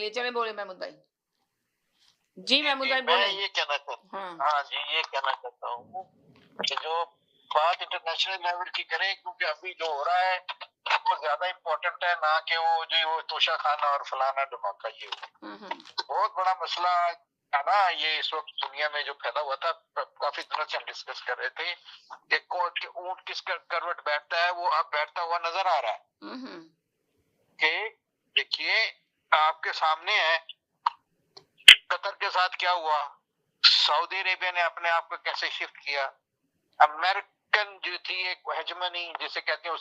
लिए। चले बोले महमूद भाई। जी महमूद भाई मैं बोले। ये कहना चाहता हाँ हाँ जी, ये कहना चाहता हूँ कि जो बात इंटरनेशनल लेवल की करें, क्योंकि अभी जो हो रहा है वो ज्यादा इम्पोर्टेंट है, ना कि वो तोशा खाना और फलाना धमाका। ये बहुत बड़ा मसला है ना, ये इस वक्त दुनिया में जो फैला हुआ था। काफी दिनों से हम डिस्कस कर रहे थे कि ऊंट किस करवट बैठता है, वो अब बैठता हुआ नजर आ रहा है। कि देखिए आपके सामने है कतर के साथ क्या हुआ, सऊदी अरेबिया ने अपने आप को कैसे शिफ्ट किया, अमेरिकन जो थी एक हेजमनी जिसे कहते हैं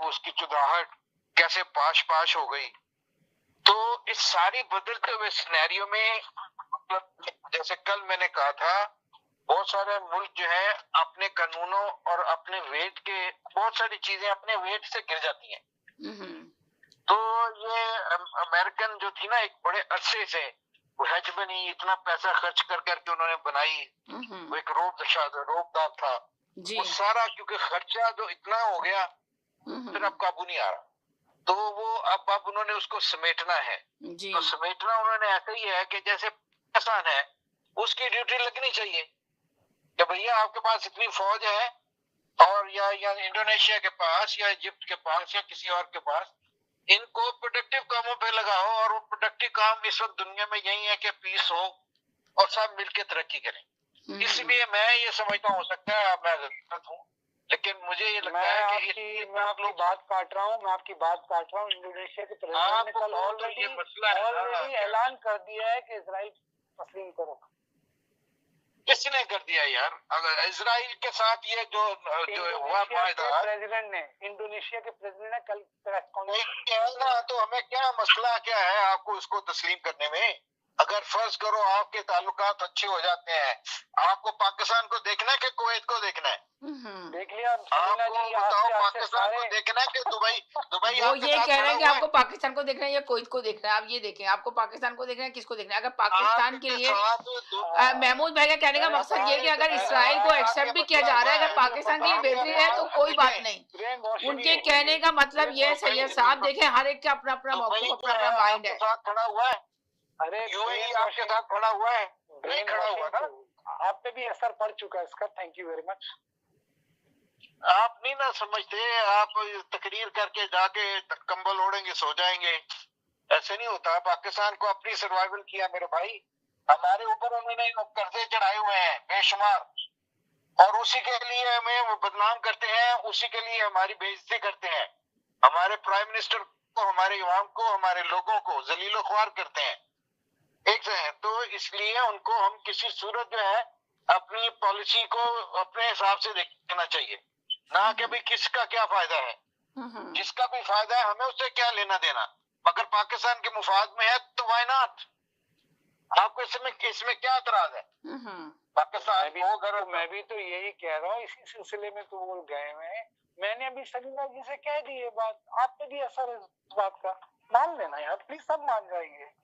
उसकी चुदाहट कैसे पाश पाश हो गई। तो इस सारी बदलते हुए सिनेरियो में मतलब जैसे कल मैंने कहा था, बहुत सारे मुल्क जो है अपने कानूनों और अपने वेट के बहुत सारी चीजें अपने वेट से गिर जाती हैं। तो ये अमेरिकन जो थी ना, एक बड़े अरसे से वो हेजमनी इतना पैसा खर्च कर करके उन्होंने बनाई, वो एक रोबदार था वो सारा, क्योंकि खर्चा जो इतना हो गया फिर अब काबू नहीं आ रहा। तो वो अब उन्होंने उसको समेटना है। तो समेटना उन्होंने ऐसा ही है कि जैसे पाकिस्तान है उसकी ड्यूटी लगनी चाहिए कि भैया आपके पास इतनी फौज है, और या इंडोनेशिया के पास या इजिप्ट के पास या किसी और के पास, इनको प्रोडक्टिव कामों पे लगाओ। और वो प्रोडक्टिव काम इस वक्त दुनिया में यही है कि पीस हो और सब मिलकर तरक्की करें। इसलिए मैं ये समझता हो सकता है मैं गलत हूँ, लेकिन मुझे ये लगता है कि मैं आपकी बात काट रहा हूँ। इंडोनेशिया के प्रेसिडेंट ने कल ऑलरेडी ऐलान कर दिया है कि इजराइल तस्लीम करो। किसने कर दिया यार? अगर इजराइल के साथ ये जो हुआ फायदा, प्रेसिडेंट ने, इंडोनेशिया के प्रेसिडेंट ने कल प्रेस कॉन्फ्रेंस, तो हमें क्या मसला क्या है आपको उसको तस्लीम करने में? अगर फर्ज करो आपके ताल्लुकात अच्छे हो जाते हैं, आपको पाकिस्तान को देखना है कि कुवैत को देखना है? देख लिया आपको बताओ, पाकिस्तान को देखना है कि दुबई? वो ये कह रहे हैं कि आपको पाकिस्तान को देखना है या कुवैत को देखना है। आप ये देखें, आपको पाकिस्तान को देखना है, किसको देखना है? अगर पाकिस्तान के लिए महमूद भाई का कहने का मकसद ये है कि अगर इसराइल को एक्सेप्ट भी किया जा रहा है, अगर पाकिस्तान के लिए बेहतरी है तो कोई बात नहीं। उनके कहने का मतलब ये है सैयद साहब, देखें हर एक का अपना अपना मौक़िफ़, अपना अपना माइंड है। खड़ा हुआ है, अरे यूएई आपके साथ खड़ा हुआ है, नहीं खड़ा हुआ ना? आप पे भी असर पड़ चुका है इसका। Thank you very much. आप नहीं ना समझते, आप तकरीर करके जाके कंबल ओढ़ेंगे सो जाएंगे, ऐसे नहीं होता। पाकिस्तान को अपनी सर्वाइवल किया मेरे भाई, हमारे ऊपर उन्होंने कर्जे चढ़ाए हुए हैं बेशुमार, और उसी के लिए हमें वो बदनाम करते हैं, उसी के लिए हमारी बेइज्जती करते हैं, हमारे प्राइम मिनिस्टर को, हमारे इमाम को, हमारे लोगों को जलीलो ख्वार करते हैं। एक है तो इसलिए उनको हम किसी सूरत जो है अपनी पॉलिसी को अपने हिसाब से देखना चाहिए, ना कि भाई किसका क्या फायदा है। जिसका भी फायदा है हमें उससे क्या लेना देना, अगर पाकिस्तान के मुफाद में है तो व्हाई नॉट? आपको इसमें क्या एतराज है? पाकिस्तान को अगर मैं भी तो यही कह रहा हूँ, इसी सिलसिले में तो वो गए हुए हैं। मैंने अभी सलीला जी से कह दी ये बात, आप पे भी असर है इस बात का, मान लेना यार प्लीज, सब मान जाएंगे।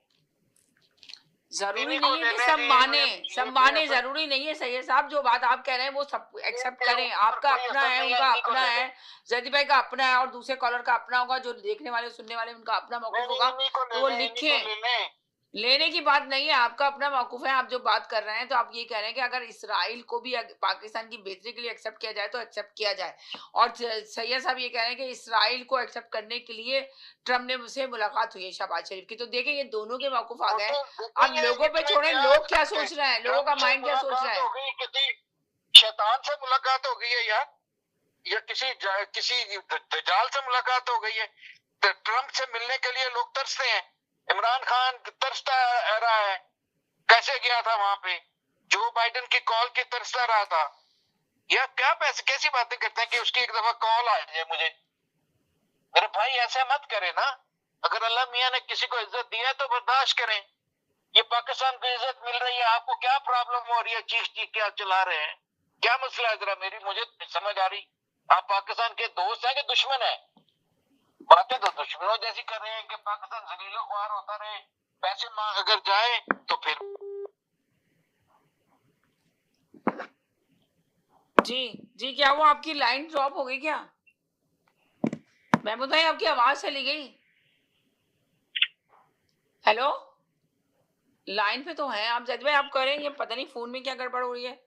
जरूरी नहीं है कि सब माने जरूरी नहीं है सैयद साहब। जो बात आप कह रहे हैं वो सब एक्सेप्ट करें, आपका अपना है, उनका अपना है, जैदी भाई का अपना है, और दूसरे कॉलर का अपना होगा, जो देखने वाले सुनने वाले उनका अपना मौक़िफ़ होगा, तो वो लिखें। लेने की बात नहीं है, आपका अपना मौक़िफ़ है। आप जो बात कर रहे हैं तो आप ये कह रहे हैं कि अगर इसराइल को भी पाकिस्तान की बेहतरी के लिए एक्सेप्ट किया जाए तो एक्सेप्ट किया जाए, और सैयद साहब ये कह रहे हैं कि इसराइल को एक्सेप्ट करने के लिए ट्रम्प ने मुझसे मुलाकात हुई है शहबाज शरीफ की। तो देखें ये दोनों के मौक़िफ़ आ गए। अब लोगों पे छोड़े, लोग क्या सोच रहे हैं, लोगों का माइंड क्या सोच रहा है। शैतान से मुलाकात हो गई है यार, या किसी दज्जाल से मुलाकात हो गई है। ट्रम्प से मिलने के लिए लोग तरसते हैं, इमरान खान तरसता रहा है, कैसे गया था वहां पे, जो बाइडेन की कॉल की तरसता रहा था। या क्या कैसी बातें करते हैं कि उसकी एक दफा कॉल आ जाए मुझे? मेरे भाई ऐसे मत करे ना, अगर अल्लाह मियां ने किसी को इज्जत दी है तो बर्दाश्त करें। ये पाकिस्तान को इज्जत मिल रही है, आपको क्या प्रॉब्लम हो रही है? चीख चीख के आप चला रहे हैं, क्या मसला है? जरा मुझे समझ आ रही, आप पाकिस्तान के दोस्त हैं कि दुश्मन है? बातें तो दुश्मनों जैसी कर रहे हैं कि पाकिस्तान जलीलो ख्वार होता रहे, पैसे मांग अगर जाए तो फिर। जी क्या हुआ? आपकी लाइन ड्रॉप हो गई क्या? महमूद भाई आपकी आवाज चली गई। हेलो, लाइन पे तो हैं आप जैद भाई, आप करें, ये पता नहीं फोन में क्या गड़बड़ हो रही है।